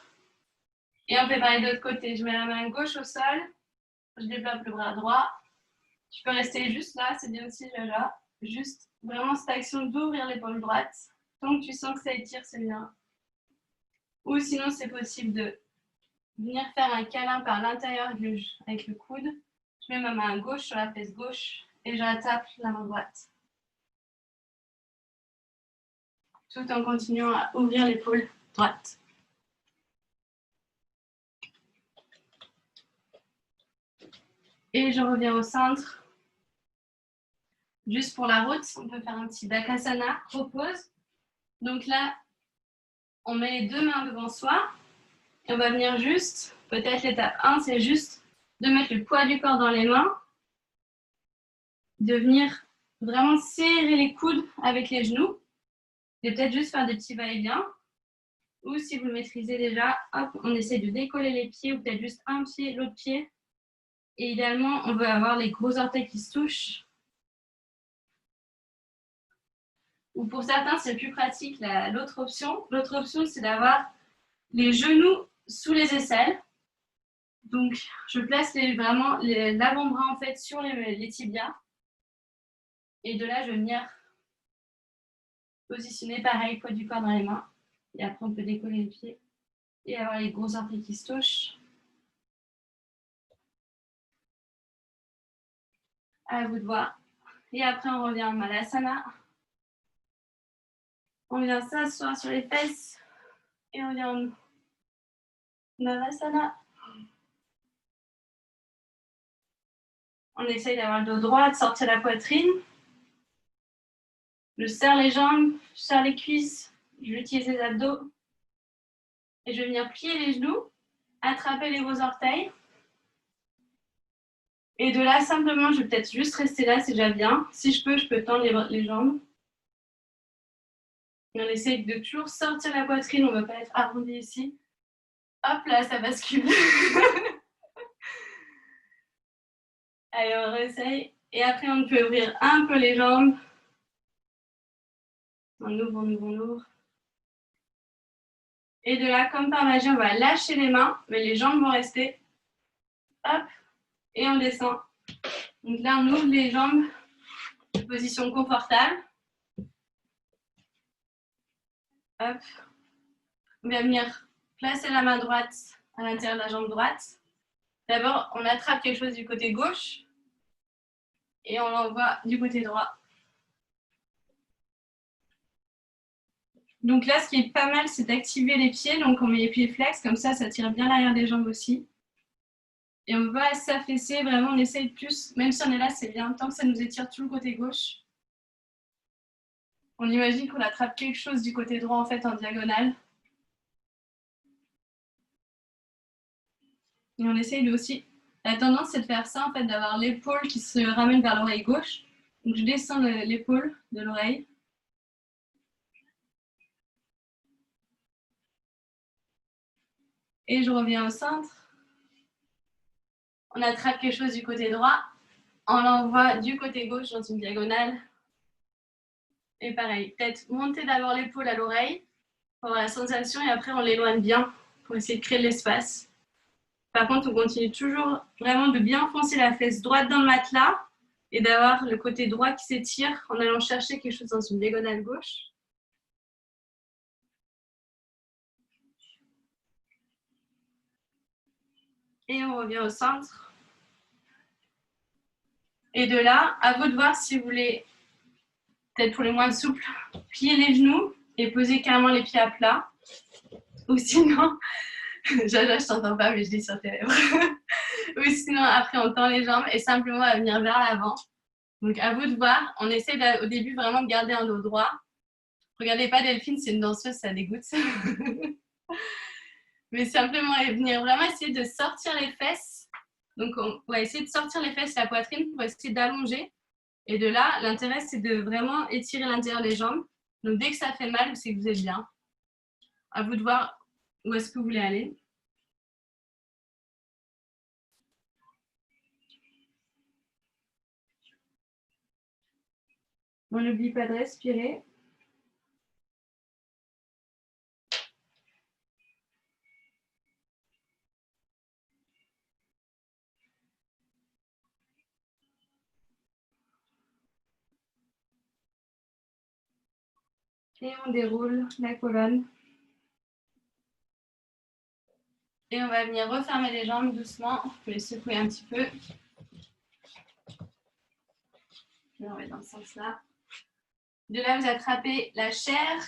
Et on fait pareil de l'autre côté. Je mets la main gauche au sol. Je développe le bras droit. Tu peux rester juste là, c'est bien aussi, Jaja. Juste vraiment cette action d'ouvrir l'épaule droite. Tant que tu sens que ça étire, c'est bien. Ou sinon, c'est possible de venir faire un câlin par l'intérieur avec le coude. Je mets ma main gauche sur la fesse gauche et je tape la main droite. Tout en continuant à ouvrir l'épaule droite. Et je reviens au centre. Juste pour la route, on peut faire un petit Bakasana, repose. Donc là, on met les deux mains devant soi. Et on va venir juste, peut-être l'étape 1, c'est juste de mettre le poids du corps dans les mains. De venir vraiment serrer les coudes avec les genoux. Et peut-être juste faire des petits va-et-vient. Ou si vous le maîtrisez déjà, hop, on essaie de décoller les pieds ou peut-être juste un pied, l'autre pied. Et idéalement, on veut avoir les gros orteils qui se touchent. Ou pour certains, c'est plus pratique l'autre option. L'autre option, c'est d'avoir les genoux sous les aisselles. Donc, je place vraiment l'avant-bras en fait sur les tibias. Et de là, je vais venir positionner pareil, poids du corps dans les mains. Et après, on peut décoller les pieds et avoir les gros orteils qui se touchent. À vous de voir. Et après, on revient en Malasana. On vient s'asseoir sur les fesses et on vient en Navasana. On essaye d'avoir le dos droit, de sortir la poitrine. Je serre les jambes, je serre les cuisses, je vais utiliser les abdos. Et je vais venir plier les genoux, attraper les gros orteils. Et de là, simplement, je vais peut-être juste rester là, c'est déjà bien. Si je peux tendre les jambes. Et on essaye de toujours sortir la poitrine, on ne va pas être arrondi ici. Hop là, ça bascule. Allez, on réessaye. Et après, on peut ouvrir un peu les jambes. On ouvre, on ouvre, on ouvre. Et de là, comme par magie, on va lâcher les mains, mais les jambes vont rester. Hop, et on descend. Donc là, on ouvre les jambes de position confortable. Hop. On va venir placer la main droite à l'intérieur de la jambe droite. D'abord, on attrape quelque chose du côté gauche et on l'envoie du côté droit. Donc là, ce qui est pas mal, c'est d'activer les pieds. Donc on met les pieds flex, comme ça tire bien l'arrière des jambes aussi. Et on va s'affaisser, vraiment, on essaye plus. Même si on est là, c'est bien. Tant que ça nous étire tout le côté gauche. On imagine qu'on attrape quelque chose du côté droit, en fait, en diagonale. Et on essaye aussi. La tendance, c'est de faire ça, en fait, d'avoir l'épaule qui se ramène vers l'oreille gauche. Donc, je descends l'épaule de l'oreille. Et je reviens au centre. On attrape quelque chose du côté droit. On l'envoie du côté gauche dans une diagonale. Et pareil, peut-être monter d'abord l'épaule à l'oreille pour avoir la sensation et après on l'éloigne bien pour essayer de créer de l'espace. Par contre, on continue toujours vraiment de bien enfoncer la fesse droite dans le matelas et d'avoir le côté droit qui s'étire en allant chercher quelque chose dans une diagonale gauche. Et on revient au centre. Et de là, à vous de voir si vous voulez, peut-être pour les moins souples, plier les genoux et poser carrément les pieds à plat. Ou sinon, Jaja, je t'entends pas, mais je dis sur tes lèvres. Ou sinon, après, on tend les jambes et simplement à venir vers l'avant. Donc, à vous de voir. On essaie au début vraiment de garder un dos droit. Regardez pas Delphine, c'est une danseuse, ça dégoûte. Mais simplement venir vraiment essayer de sortir les fesses. Donc, on va essayer de sortir les fesses et la poitrine pour essayer d'allonger. Et de là, l'intérêt, c'est de vraiment étirer l'intérieur des jambes. Donc, dès que ça fait mal, c'est que vous êtes bien. À vous de voir où est-ce que vous voulez aller. On n'oublie pas de respirer. Et on déroule la colonne. Et on va venir refermer les jambes doucement. Vous pouvez les secouer un petit peu. Je vais remettre dans ce sens-là. De là, vous attrapez la chair.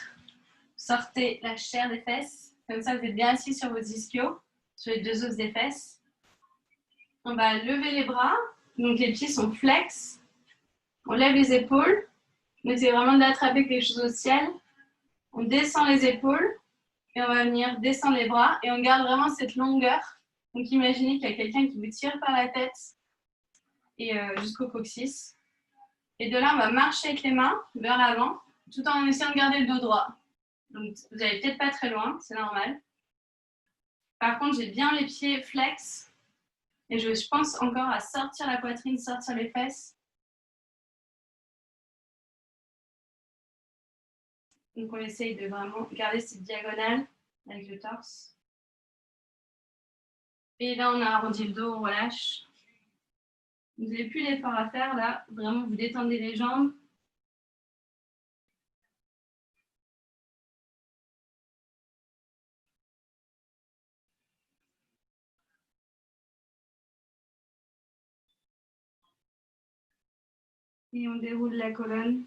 Sortez la chair des fesses. Comme ça, vous êtes bien assis sur vos ischios, sur les deux os des fesses. On va lever les bras. Donc, les pieds sont flex. On lève les épaules. On essaie vraiment d'attraper quelque chose au ciel. On descend les épaules. Et on va venir descendre les bras. Et on garde vraiment cette longueur. Donc, imaginez qu'il y a quelqu'un qui vous tire par la tête et jusqu'au coccyx. Et de là, on va marcher avec les mains vers l'avant, tout en essayant de garder le dos droit. Donc, vous n'allez peut-être pas très loin, c'est normal. Par contre, j'ai bien les pieds flex. Et je pense encore à sortir la poitrine, sortir les fesses. Donc, on essaye de vraiment garder cette diagonale avec le torse. Et là, on a arrondi le dos, on relâche. Vous n'avez plus d'effort à faire là. Vraiment, vous détendez les jambes. Et on déroule la colonne.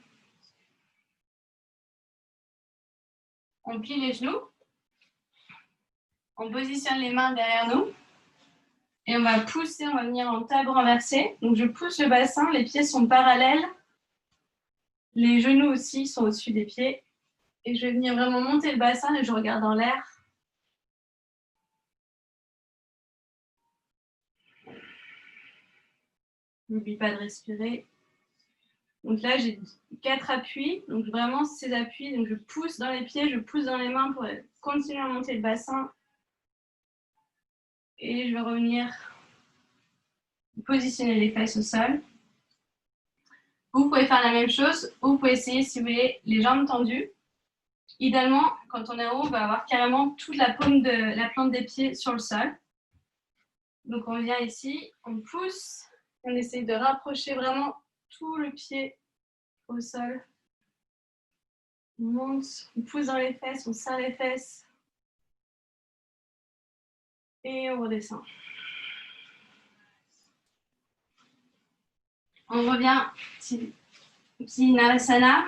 On plie les genoux. On positionne les mains derrière nous. Et on va pousser, on va venir en table renversée. Donc je pousse le bassin, les pieds sont parallèles. Les genoux aussi sont au-dessus des pieds. Et je vais venir vraiment monter le bassin et je regarde en l'air. N'oublie pas de respirer. Donc là, j'ai 4 appuis. Donc vraiment, ces appuis, donc je pousse dans les pieds, je pousse dans les mains pour continuer à monter le bassin. Et je vais revenir positionner les fesses au sol. Vous pouvez faire la même chose ou vous pouvez essayer, si vous voulez, les jambes tendues. Idéalement, quand on est en haut, on va avoir carrément toute la paume de la plante des pieds sur le sol. Donc on vient ici, on pousse, on essaye de rapprocher vraiment tout le pied au sol. On monte, on pousse dans les fesses, on serre les fesses. Et on redescend. On revient, petit Navasana.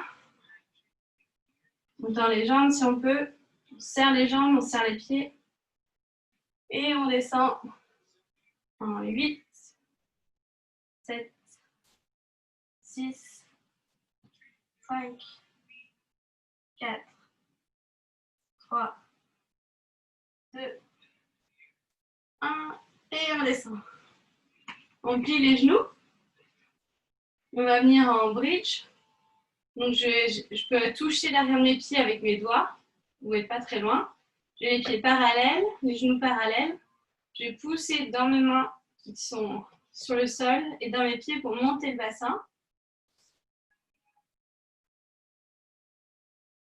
On tend les jambes si on peut. On serre les jambes, on serre les pieds. Et on descend en 8, 7, 6, 5, 4, 3, 2, 1. Et on descend. On plie les genoux. On va venir en bridge. Donc, je peux toucher l'arrière de mes pieds avec mes doigts. Vous n'êtes pas très loin. J'ai les pieds parallèles, les genoux parallèles. Je vais pousser dans mes mains qui sont sur le sol et dans mes pieds pour monter le bassin.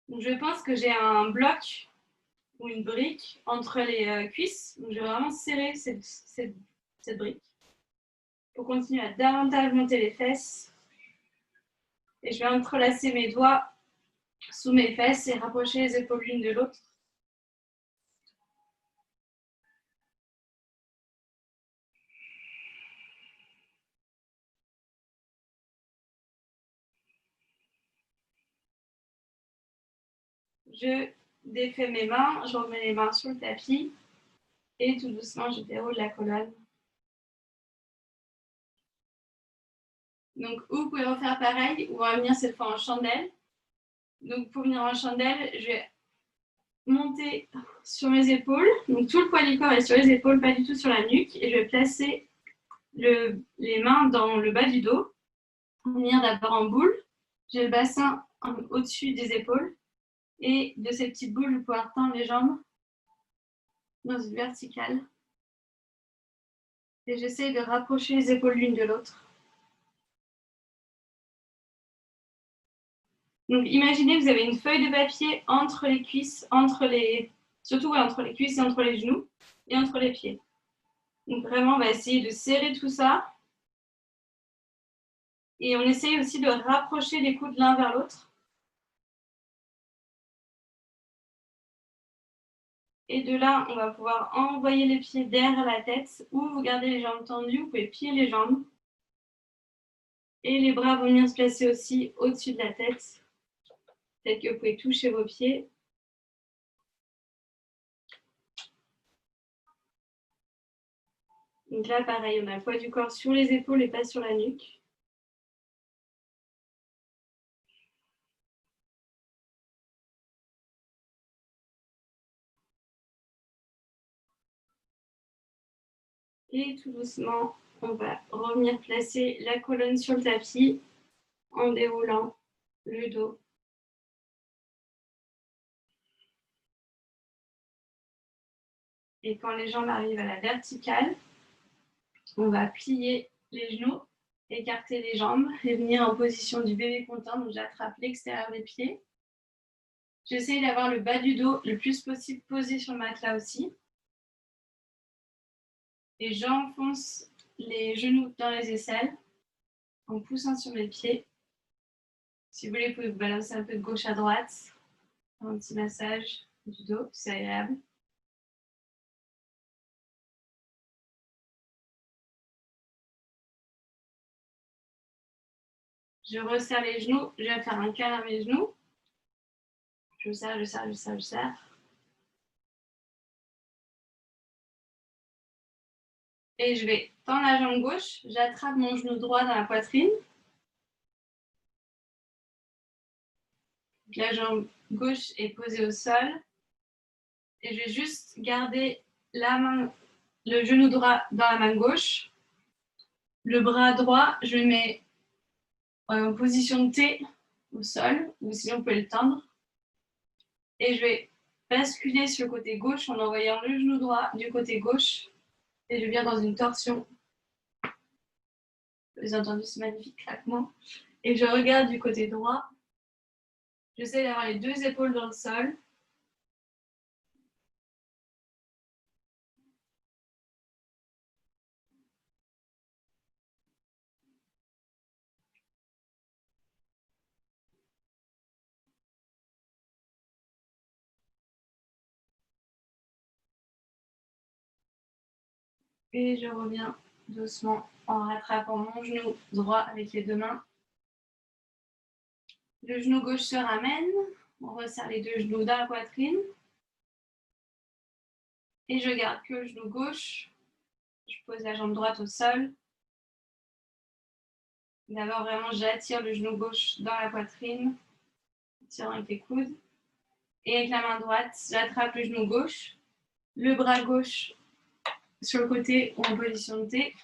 Donc, je pense que j'ai un bloc ou une brique entre les cuisses. Donc, je vais vraiment serrer cette brique pour continuer à davantage monter les fesses. Et je vais entrelacer mes doigts sous mes fesses et rapprocher les épaules l'une de l'autre. Je défais mes mains, je remets les mains sur le tapis et tout doucement, je déroule la colonne. Donc, vous pouvez refaire pareil ou on va venir cette fois en chandelle. Donc, pour venir en chandelle, je vais monter sur mes épaules. Donc, tout le poids du corps est sur les épaules, pas du tout sur la nuque. Et je vais placer les mains dans le bas du dos. Venir d'abord en boule. J'ai le bassin au-dessus des épaules. Et de ces petites boules, je vais pouvoir tendre les jambes dans une verticale. Et j'essaie de rapprocher les épaules l'une de l'autre. Donc, imaginez que vous avez une feuille de papier entre les cuisses, surtout entre les cuisses et entre les genoux, et entre les pieds. Donc, vraiment, on va essayer de serrer tout ça. Et on essaye aussi de rapprocher les coudes l'un vers l'autre. Et de là, on va pouvoir envoyer les pieds derrière la tête, ou vous gardez les jambes tendues, vous pouvez plier les jambes. Et les bras vont venir se placer aussi au-dessus de la tête. Peut-être que vous pouvez toucher vos pieds. Donc là, pareil, on a le poids du corps sur les épaules et pas sur la nuque. Et tout doucement, on va revenir placer la colonne sur le tapis en déroulant le dos. Et quand les jambes arrivent à la verticale, on va plier les genoux, écarter les jambes et venir en position du bébé content. Donc j'attrape l'extérieur des pieds. J'essaie d'avoir le bas du dos le plus possible posé sur le matelas aussi. Et j'enfonce les genoux dans les aisselles en poussant sur mes pieds. Si vous voulez, vous pouvez vous balancer un peu de gauche à droite. Un petit massage du dos, c'est agréable. Je resserre les genoux, je vais faire un câlin à mes genoux. Je serre, je serre, je serre, je serre. Et je vais tendre la jambe gauche, j'attrape mon genou droit dans la poitrine. La jambe gauche est posée au sol. Et je vais juste garder le genou droit dans la main gauche. Le bras droit, je le mets en position de T au sol, ou sinon vous pouvez le tendre. Et je vais basculer sur le côté gauche en envoyant le genou droit du côté gauche. Et je viens dans une torsion. Vous avez entendu ce magnifique claquement. Et je regarde du côté droit. J'essaie d'avoir les deux épaules dans le sol. Et je reviens doucement en rattrapant mon genou droit avec les deux mains. Le genou gauche se ramène. On resserre les deux genoux dans la poitrine. Et je garde que le genou gauche. Je pose la jambe droite au sol. D'abord, vraiment, j'attire le genou gauche dans la poitrine, tirant avec les coudes. Et avec la main droite, j'attrape le genou gauche, le bras gauche sur le côté ou en position de T.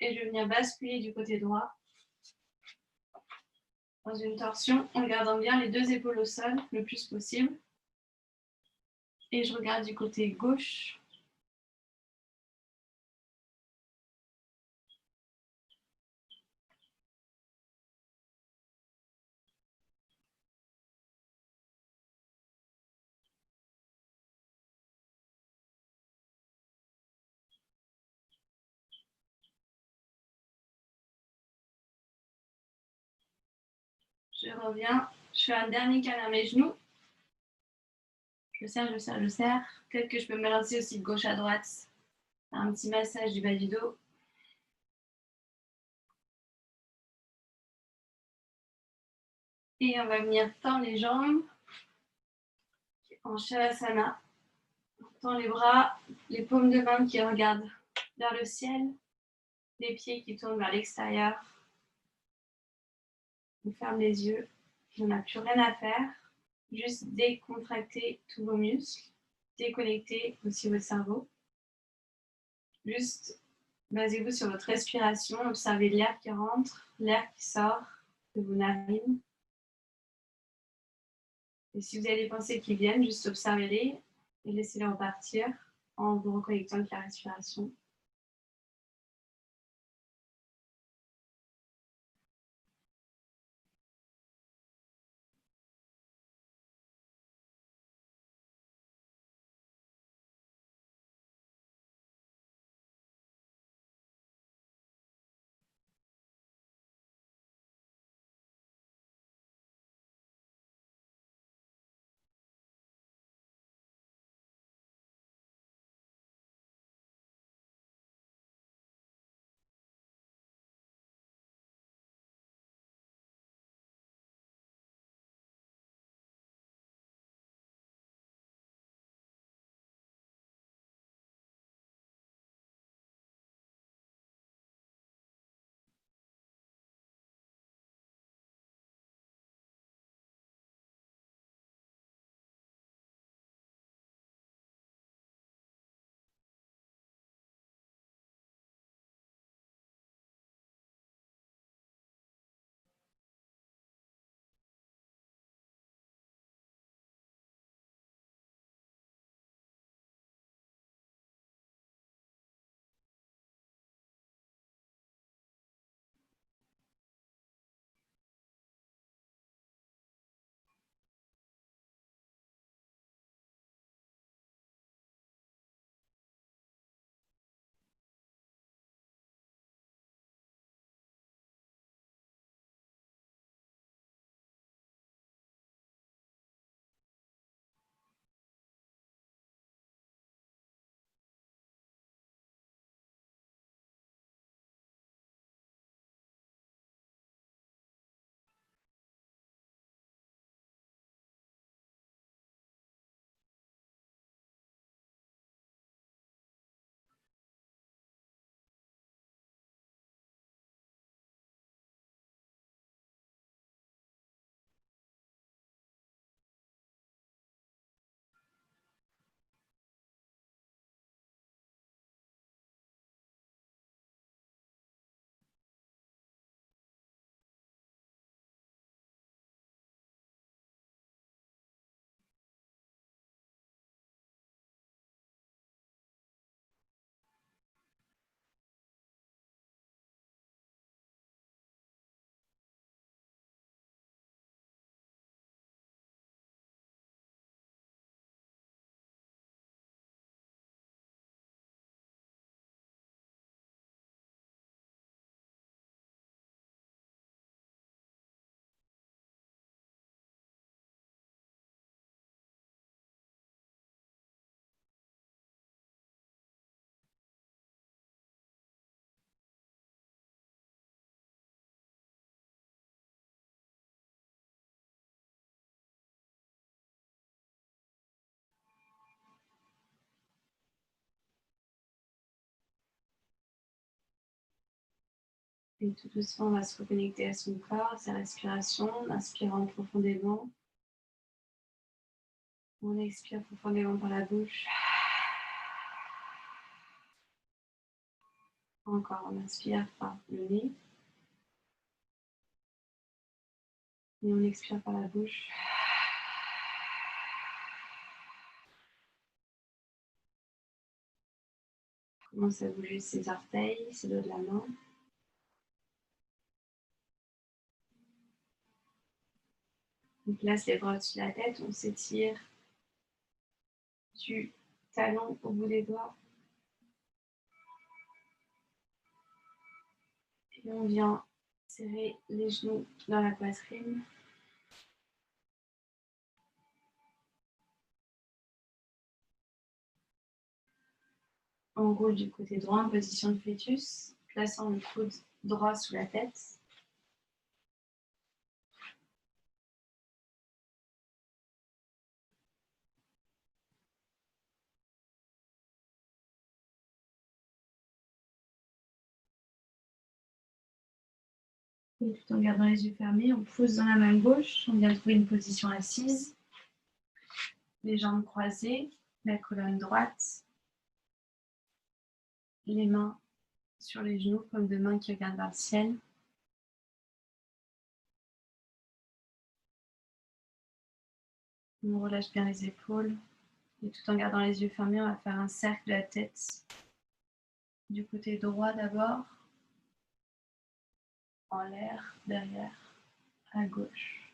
Et je vais venir basculer du côté droit. dans une torsion en gardant bien les deux épaules au sol le plus possible. Et je regarde du côté gauche. Je reviens, je fais un dernier câlin à mes genoux. Je serre, je serre, je serre. Peut-être que je peux me lancer aussi de gauche à droite. Un petit massage du bas du dos. Et on va venir tendre les jambes en Shavasana. On tend les bras, les paumes de main qui regardent vers le ciel, les pieds qui tournent vers l'extérieur. On ferme les yeux. On n'a plus rien à faire. Juste décontracter tous vos muscles, déconnecter aussi votre cerveau. Juste basez-vous sur votre respiration, observez l'air qui rentre, l'air qui sort de vos narines. Et si vous avez des pensées qui viennent, juste observez-les et laissez-les repartir en vous reconnectant avec la respiration. Et tout doucement, on va se reconnecter à son corps, à sa respiration, en inspirant profondément. On expire profondément par la bouche. Encore, on inspire par le nez. Et on expire par la bouche. On commence à bouger ses orteils, ses doigts de la main. On place les bras au-dessus de la tête, on s'étire du talon au bout des doigts. Et on vient serrer les genoux dans la poitrine. On roule du côté droit en position de fœtus, plaçant le coude droit sous la tête. Et tout en gardant les yeux fermés, on pousse dans la main gauche. On vient trouver une position assise. Les jambes croisées, la colonne droite. Les mains sur les genoux comme deux mains qui regardent vers le ciel. On relâche bien les épaules. Et tout en gardant les yeux fermés, on va faire un cercle de la tête du côté droit d'abord, en l'air, derrière, à gauche,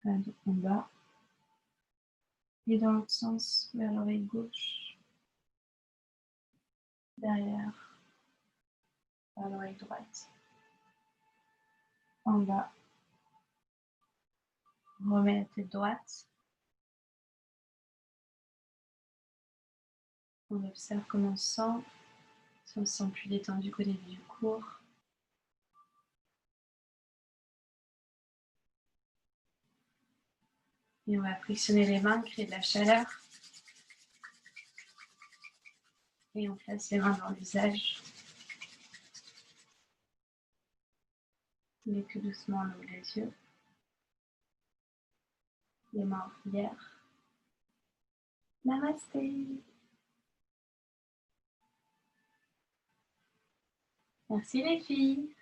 en bas, et dans l'autre sens, vers l'oreille gauche, derrière, vers l'oreille droite, en bas. On remet la tête droite. On observe comment on se sent, si on se sent plus détendu qu'au début du cours. Et on va frictionner les mains, créer de la chaleur. Et on place les mains dans le visage. Et tout doucement, on ouvre les yeux. Les mains en prière. Namasté. Merci les filles.